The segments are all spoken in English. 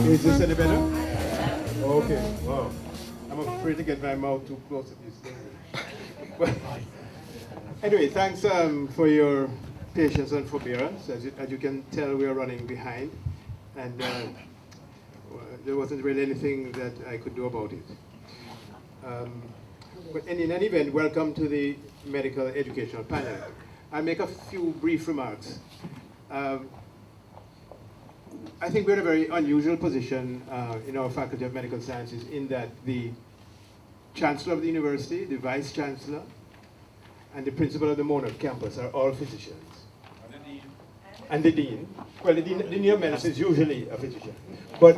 Is this any better? Okay, wow. I'm afraid to get my mouth too close to this thing. But anyway, thanks for your patience and forbearance. As you can tell, we are running behind, and there wasn't really anything that I could do about it. But in any event, welcome to the medical educational panel. I'll make a few brief remarks. I think we're in a very unusual position in our Faculty of Medical Sciences in that the Chancellor of the University, the Vice Chancellor, and the Principal of the Monarch campus are all physicians. And the Dean. Well, the Dean of Medicine is usually a physician. But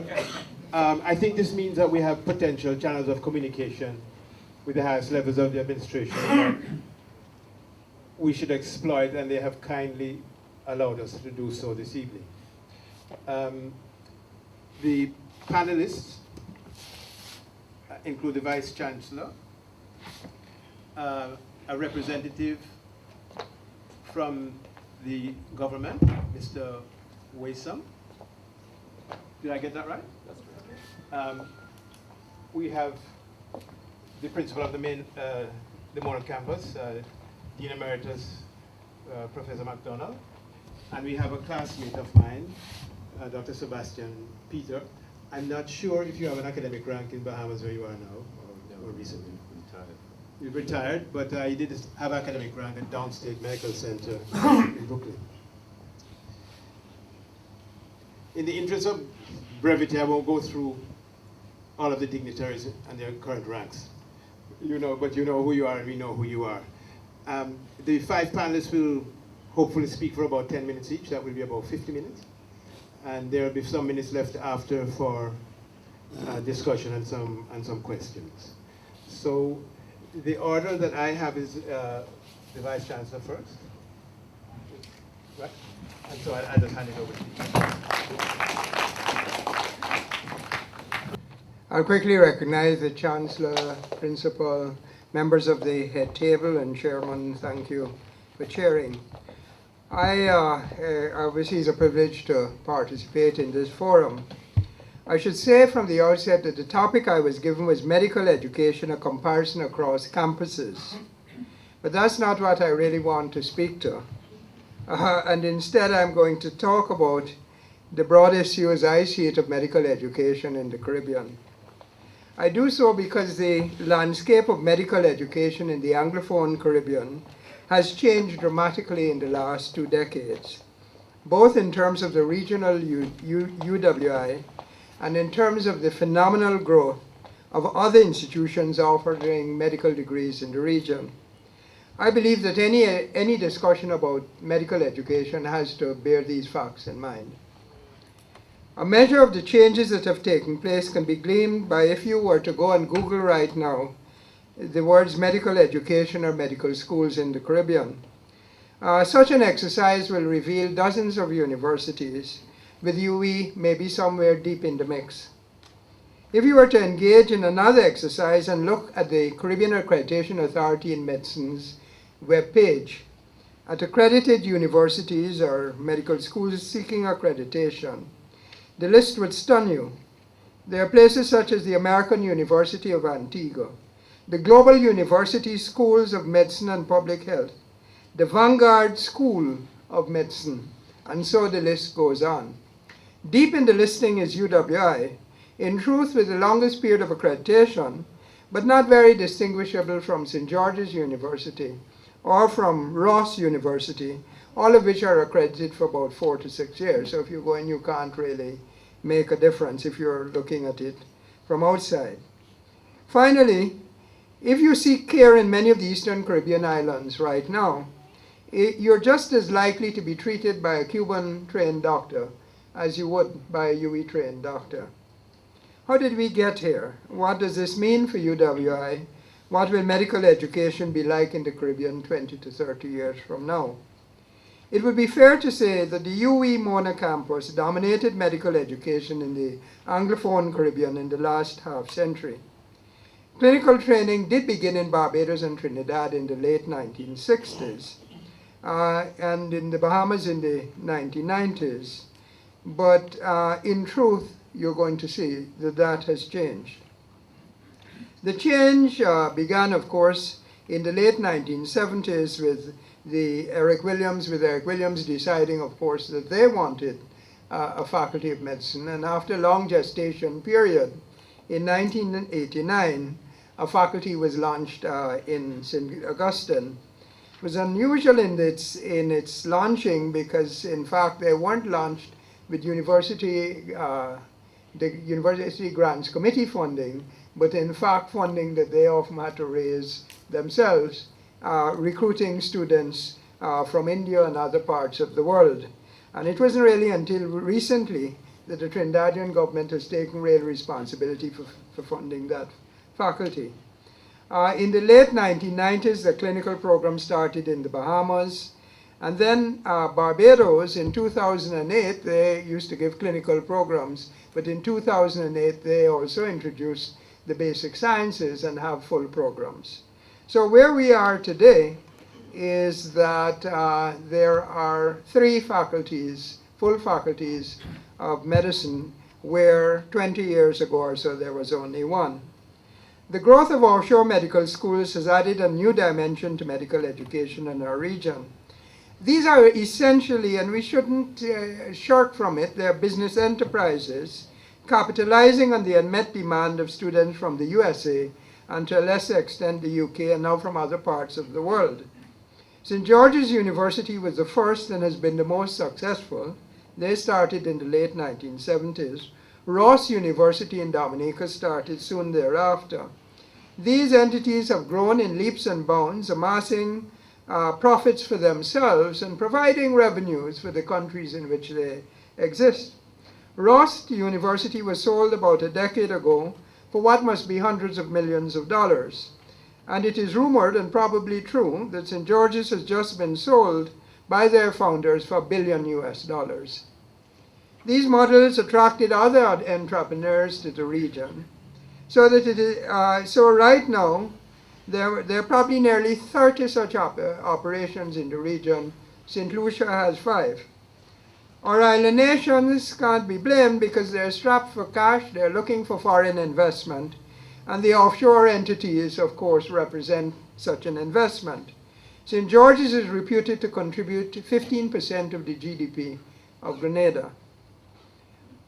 I think this means that we have potential channels of communication with the highest levels of the administration that we should exploit, and they have kindly allowed us to do so this evening. The panelists include the Vice Chancellor, a representative from the government, Mr. Waysam. Did I get that right? That's right. We have the principal of the Monarch campus, Dean Emeritus, Professor McDonald, and we have a classmate of mine, Dr. Sebastian Peter. I'm not sure if you have an academic rank in Bahamas where you are now, or recently. Retired. You've retired, but you did have academic rank at Downstate Medical Center in Brooklyn. In the interest of brevity, I won't go through all of the dignitaries and their current ranks. You know, but you know who you are, and we know who you are. The 5 panelists will hopefully speak for about 10 minutes each. That will be about 50 minutes. And there will be some minutes left after for discussion and some questions. So the order that I have is the Vice Chancellor first. Right? And so I'll just hand it over to you. I'll quickly recognize the Chancellor, Principal, members of the head table, and Chairman. Thank you for chairing. Obviously, it's a privilege to participate in this forum. I should say from the outset that the topic I was given was medical education, a comparison across campuses. But that's not what I really want to speak to. And instead, I'm going to talk about the broad issue as I see it of medical education in the Caribbean. I do so because the landscape of medical education in the Anglophone Caribbean has changed dramatically in the last 2 decades, both in terms of the regional UWI and in terms of the phenomenal growth of other institutions offering medical degrees in the region. I believe that any discussion about medical education has to bear these facts in mind. A measure of the changes that have taken place can be gleaned by if you were to go on Google right now the words medical education or medical schools in the Caribbean. Such an exercise will reveal dozens of universities, with UE maybe somewhere deep in the mix. If you were to engage in another exercise and look at the Caribbean Accreditation Authority in Medicine's webpage, at accredited universities or medical schools seeking accreditation, the list would stun you. There are places such as the American University of Antigua, the Global University Schools of Medicine and Public Health, the Vanguard School of Medicine, and so the list goes on. Deep in the listing is UWI, in truth with the longest period of accreditation, but not very distinguishable from St. George's University or from Ross University, all of which are accredited for about 4 to 6 years. So if you go in, you can't really make a difference if you're looking at it from outside. Finally, if you seek care in many of the Eastern Caribbean islands right now, you're just as likely to be treated by a Cuban-trained doctor as you would by a UE-trained doctor. How did we get here? What does this mean for UWI? What will medical education be like in the Caribbean 20 to 30 years from now? It would be fair to say that the UE Mona campus dominated medical education in the Anglophone Caribbean in the last half century. Clinical training did begin in Barbados and Trinidad in the late 1960s, and in the Bahamas in the 1990s. But in truth, you're going to see that that has changed. The change began, of course, in the late 1970s with Eric Williams deciding, of course, that they wanted a faculty of medicine. And after a long gestation period, in 1989, a faculty was launched in St. Augustine. It was unusual in its launching because, in fact, they weren't launched with the University Grants Committee funding, but in fact funding that they often had to raise themselves, recruiting students from India and other parts of the world. And it wasn't really until recently that the Trinidadian government has taken real responsibility for funding that faculty. In the late 1990s, the clinical program started in the Bahamas. And then Barbados, in 2008, they used to give clinical programs, but in 2008, they also introduced the basic sciences and have full programs. So where we are today is that there are 3 faculties, full faculties of medicine, where 20 years ago or so there was only 1. The growth of offshore medical schools has added a new dimension to medical education in our region. These are essentially, and we shouldn't shirk from it, they're business enterprises capitalizing on the unmet demand of students from the USA and to a lesser extent the UK and now from other parts of the world. St. George's University was the first and has been the most successful. They started in the late 1970s. Ross University in Dominica started soon thereafter. These entities have grown in leaps and bounds, amassing profits for themselves and providing revenues for the countries in which they exist. Ross University was sold about a decade ago for what must be hundreds of millions of dollars. And it is rumored, and probably true, that St. George's has just been sold by their founders for $1 billion. These models attracted other entrepreneurs to the region, so that so right now there are probably nearly 30 such operations in the region. St. Lucia has 5. Our island nations can't be blamed because they're strapped for cash, they're looking for foreign investment, and the offshore entities, of course, represent such an investment. St. George's is reputed to contribute 15% of the GDP of Grenada.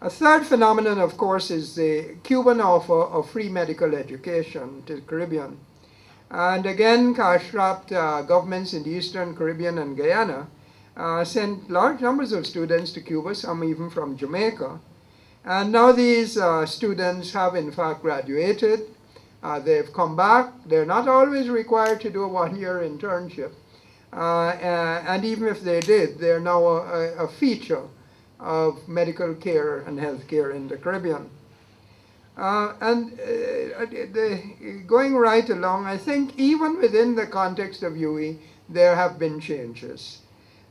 A third phenomenon, of course, is the Cuban offer of free medical education to the Caribbean. And again, cash-strapped governments in the Eastern Caribbean and Guyana sent large numbers of students to Cuba, some even from Jamaica. And now these students have in fact graduated. They've come back. They're not always required to do a 1-year internship. And even if they did, they're now a feature of medical care and health care in the Caribbean. Going right along, I think even within the context of UE, there have been changes.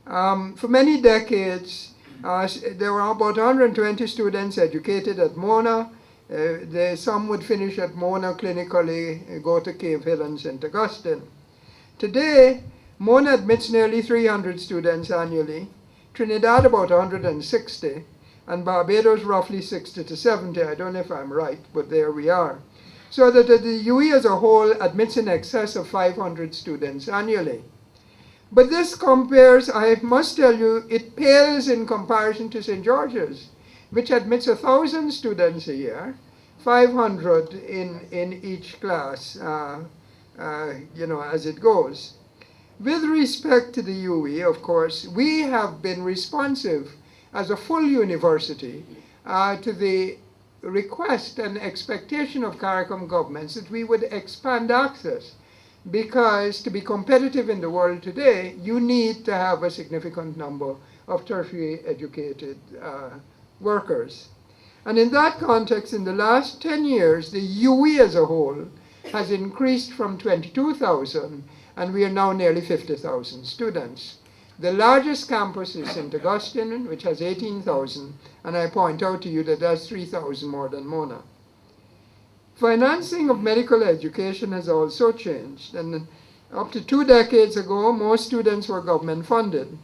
For many decades, there were about 120 students educated at Mona. Some would finish at Mona clinically, go to Cave Hill and St. Augustine. Today, Mona admits nearly 300 students annually, Trinidad about 160, and Barbados roughly 60 to 70. I don't know if I'm right, but there we are. So that the UE as a whole admits in excess of 500 students annually. But this compares, I must tell you, it pales in comparison to St. George's, which admits 1,000 students a year, 500 in each class, as it goes. With respect to the UE, of course, we have been responsive as a full university to the request and expectation of CARICOM governments that we would expand access. Because to be competitive in the world today, you need to have a significant number of tertiary educated workers. And in that context, in the last 10 years, the UE as a whole has increased from 22,000, and we are now nearly 50,000 students. The largest campus is St. Augustine, which has 18,000, and I point out to you that that's 3,000 more than Mona. Financing of medical education has also changed, and up to 2 decades ago, most students were government funded.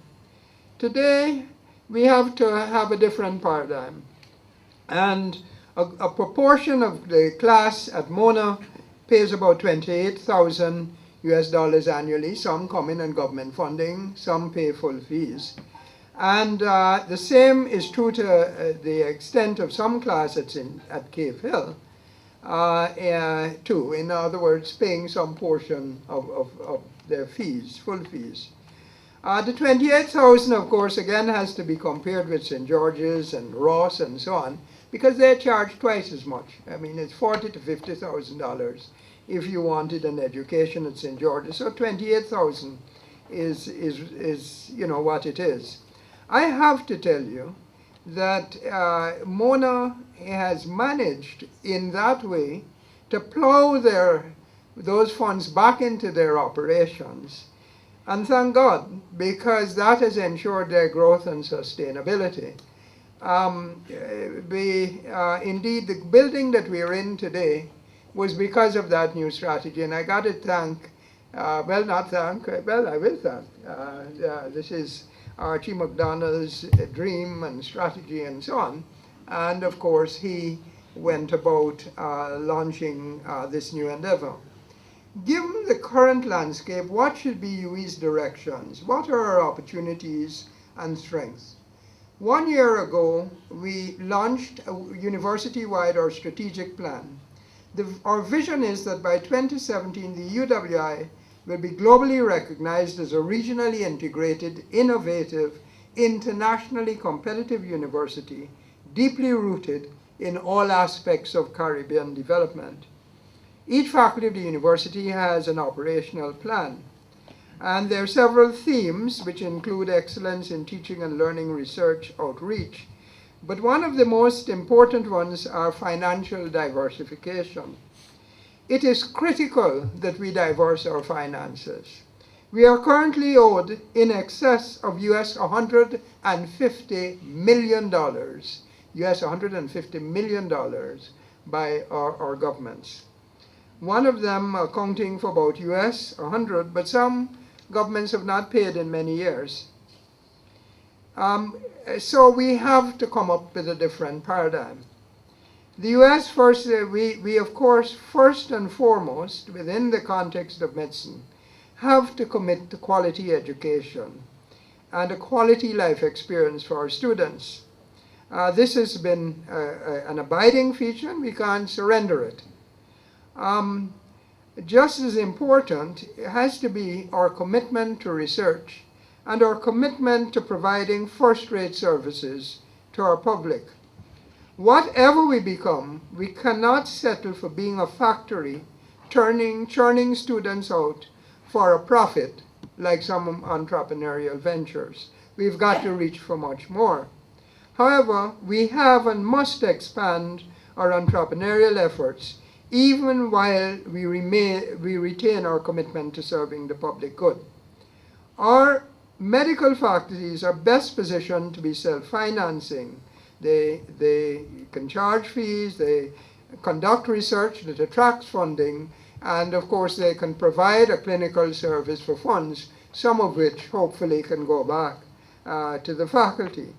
Today, we have to have a different paradigm. And a proportion of the class at Mona pays about $28,000 annually. Some come in on government funding, some pay full fees. And the same is true to the extent of some classes at Cave Hill, too. In other words, paying some portion of their fees, full fees. The 28,000, of course, again has to be compared with St. George's and Ross and so on, because they charge twice as much. I mean, it's $40,000 to $50,000 if you wanted an education at St. George's. So 28,000 is what it is. I have to tell you that Mona has managed in that way to plow those funds back into their operations. And thank God, because that has ensured their growth and sustainability. Indeed, the building that we are in today was because of that new strategy. And I got to thank, I will thank. This is Archie McDonald's dream and strategy and so on. And of course, he went about launching this new endeavor. Given the current landscape, what should be UWI's directions? What are our opportunities and strengths? 1 year ago, we launched a university-wide or strategic plan. Our vision is that by 2017, the UWI will be globally recognized as a regionally integrated, innovative, internationally competitive university, deeply rooted in all aspects of Caribbean development. Each faculty of the university has an operational plan. And there are several themes which include excellence in teaching and learning, research, outreach. But one of the most important ones are financial diversification. It is critical that we diverse our finances. We are currently owed in excess of US $150 million, US $150 million by our governments. One of them accounting for about US 100, but some governments have not paid in many years. So we have to come up with a different paradigm. The US first, we of course, first and foremost, within the context of medicine, have to commit to quality education and a quality life experience for our students. This has been an abiding feature, and we can't surrender it. Just as important has to be our commitment to research and our commitment to providing first-rate services to our public. Whatever we become, we cannot settle for being a factory churning students out for a profit like some entrepreneurial ventures. We've got to reach for much more. However, we have and must expand our entrepreneurial efforts even while we retain our commitment to serving the public good. Our medical faculties are best positioned to be self-financing. They can charge fees, they conduct research that attracts funding, and of course they can provide a clinical service for funds, some of which hopefully can go back to the faculty.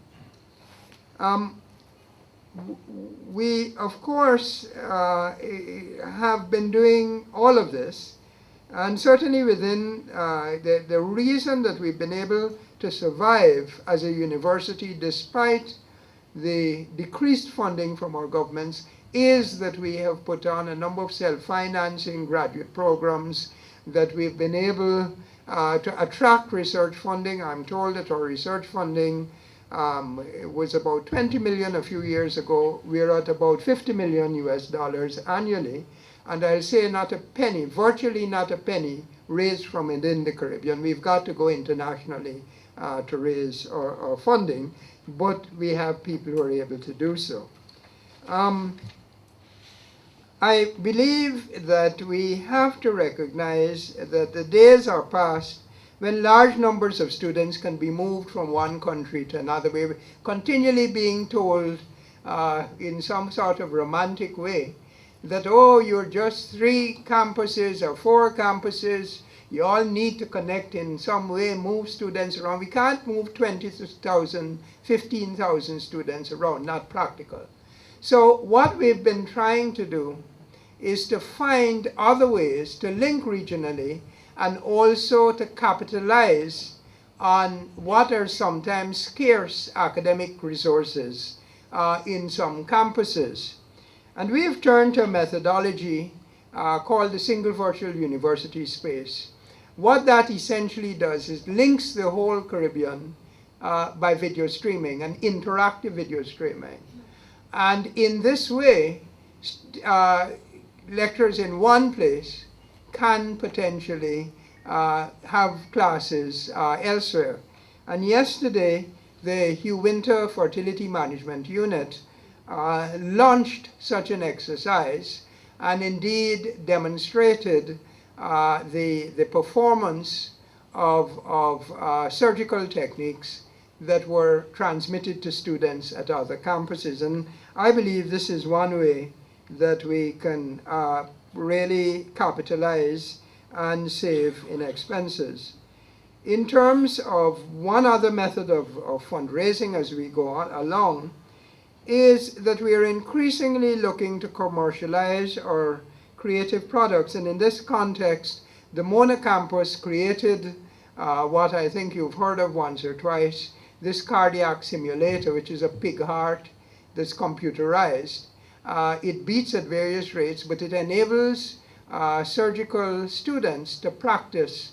We, of course, have been doing all of this, and certainly within the reason that we've been able to survive as a university despite the decreased funding from our governments is that we have put on a number of self-financing graduate programs, that we've been able to attract research funding. I'm told that our research funding was about 20 million a few years ago. We're at about 50 million US dollars annually. And I'll say not a penny, virtually not a penny, raised from within the Caribbean. We've got to go internationally to raise our funding, but we have people who are able to do so. I believe that we have to recognize that the days are past when large numbers of students can be moved from one country to another. We're continually being told in some sort of romantic way that, oh, you're just 3 campuses or 4 campuses, you all need to connect in some way, move students around. We can't move 20,000, 15,000 students around, not practical. So what we've been trying to do is to find other ways to link regionally and also to capitalize on what are sometimes scarce academic resources in some campuses. And we've turned to a methodology called the Single Virtual University Space. What that essentially does is links the whole Caribbean by video streaming and interactive video streaming. And in this way, lecturers in one place can potentially have classes elsewhere. And yesterday, the Hugh Winter Fertility Management Unit launched such an exercise and indeed demonstrated the performance of surgical techniques that were transmitted to students at other campuses. And I believe this is one way that we can really capitalize and save in expenses. In terms of one other method of fundraising as we go along, is that we are increasingly looking to commercialize our creative products. And in this context, the Mona campus created what I think you've heard of once or twice, this cardiac simulator, which is a pig heart that's computerized. It beats at various rates, but it enables surgical students to practice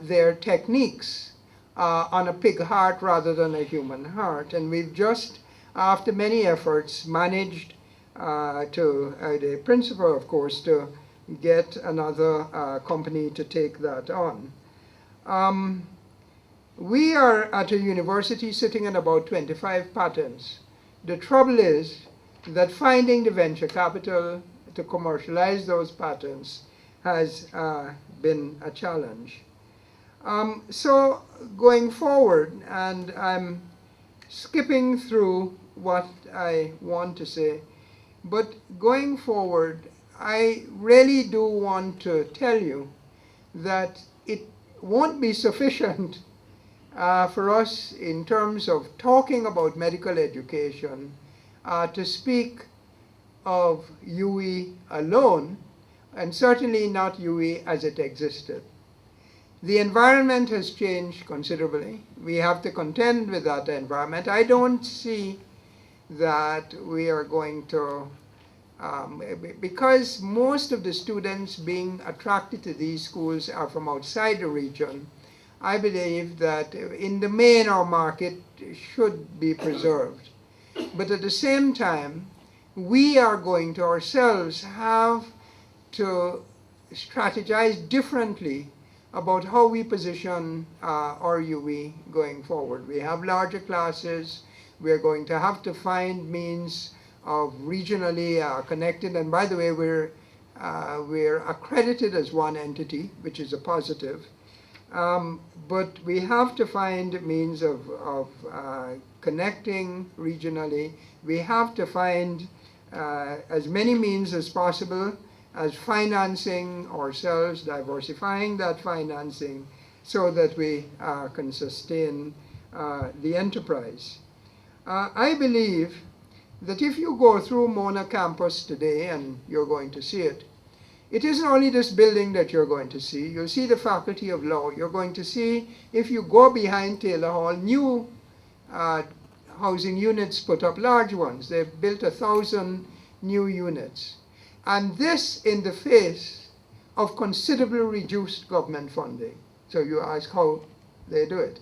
their techniques on a pig heart rather than a human heart. And we've just, after many efforts, managed the principal, of course, to get another company to take that on. We are at a university sitting on about 25 patents. The trouble is that finding the venture capital to commercialize those patents has been a challenge. So going forward, and I'm skipping through what I want to say, but going forward, I really do want to tell you that it won't be sufficient for us in terms of talking about medical education to speak of UE alone, and certainly not UE as it existed. The environment has changed considerably. We have to contend with that environment. I don't see that we are going to, because most of the students being attracted to these schools are from outside the region, I believe that in the main our market should be preserved. But at the same time, we are going to ourselves have to strategize differently about how we position our UE going forward. We have larger classes. We're going to have to find means of regionally connected. And by the way, we're accredited as one entity, which is a positive. But we have to find means of connecting regionally. We have to find as many means as possible as financing ourselves, diversifying that financing so that we can sustain the enterprise. I believe that if you go through Mona campus today, and you're going to see it, it isn't only this building that you're going to see. You'll see the Faculty of Law. You're going to see, if you go behind Taylor Hall, new housing units put up, large ones. They've built 1,000 new units. And this in the face of considerably reduced government funding. So you ask how they do it.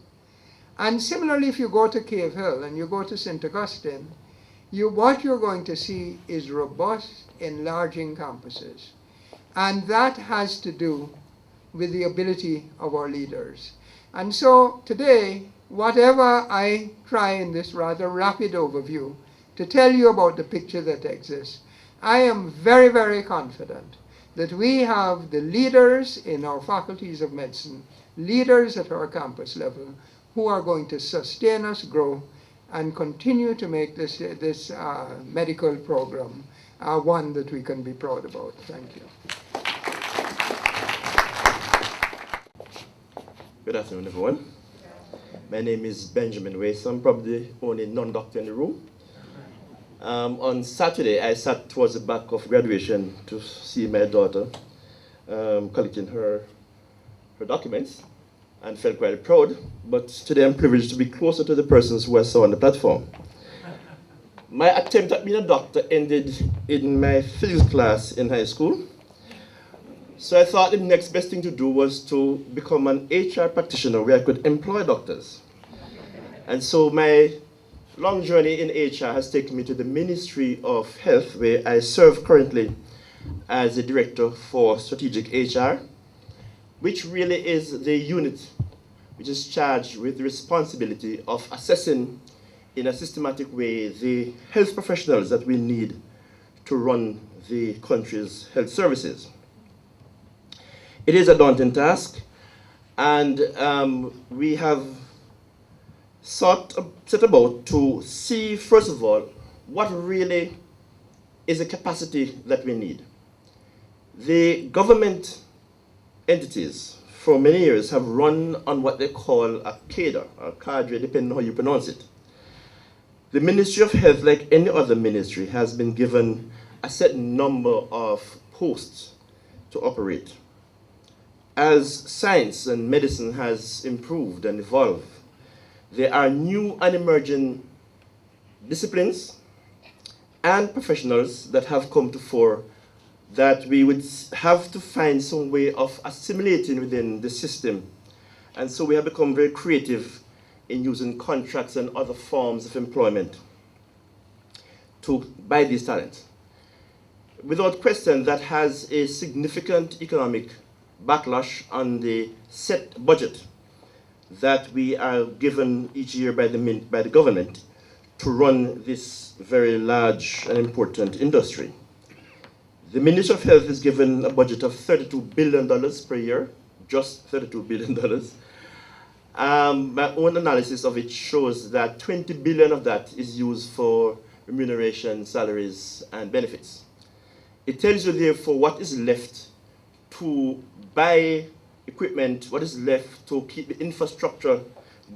And similarly, if you go to Cave Hill and you go to St. Augustine, what you're going to see is robust, enlarging campuses. And that has to do with the ability of our leaders. And so today, whatever I try in this rather rapid overview to tell you about the picture that exists, I am very, very confident that we have the leaders in our faculties of medicine, leaders at our campus level, who are going to sustain us, grow, and continue to make this medical program one that we can be proud about. Thank you. Good afternoon, everyone. My name is Benjamin Wace. I'm probably the only non-doctor in the room. On Saturday, I sat towards the back of graduation to see my daughter collecting her documents and felt quite proud. But today I'm privileged to be closer to the persons who I saw on the platform. My attempt at being a doctor ended in my physics class in high school. So I thought the next best thing to do was to become an HR practitioner where I could employ doctors. And so my long journey in HR has taken me to the Ministry of Health, where I serve currently as the Director for Strategic HR, which really is the unit which is charged with the responsibility of assessing in a systematic way the health professionals that we need to run the country's health services. It is a daunting task, and we have set about to see, first of all, what really is the capacity that we need. The government entities for many years have run on what they call a cadre, or cadre, depending on how you pronounce it. The Ministry of Health, like any other ministry, has been given a certain number of posts to operate. As science and medicine has improved and evolved, there are new and emerging disciplines and professionals that have come to fore that we would have to find some way of assimilating within the system. And so we have become very creative in using contracts and other forms of employment to buy these talents. Without question, that has a significant economic backlash on the set budget that we are given each year by the government to run this very large and important industry. The Ministry of Health is given a budget of $32 billion per year, just $32 billion. My own analysis of it shows that 20 billion of that is used for remuneration, salaries, and benefits. It tells you therefore what is left to buy equipment, what is left to keep the infrastructure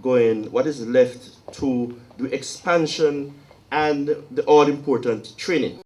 going, what is left to do expansion and the all-important training.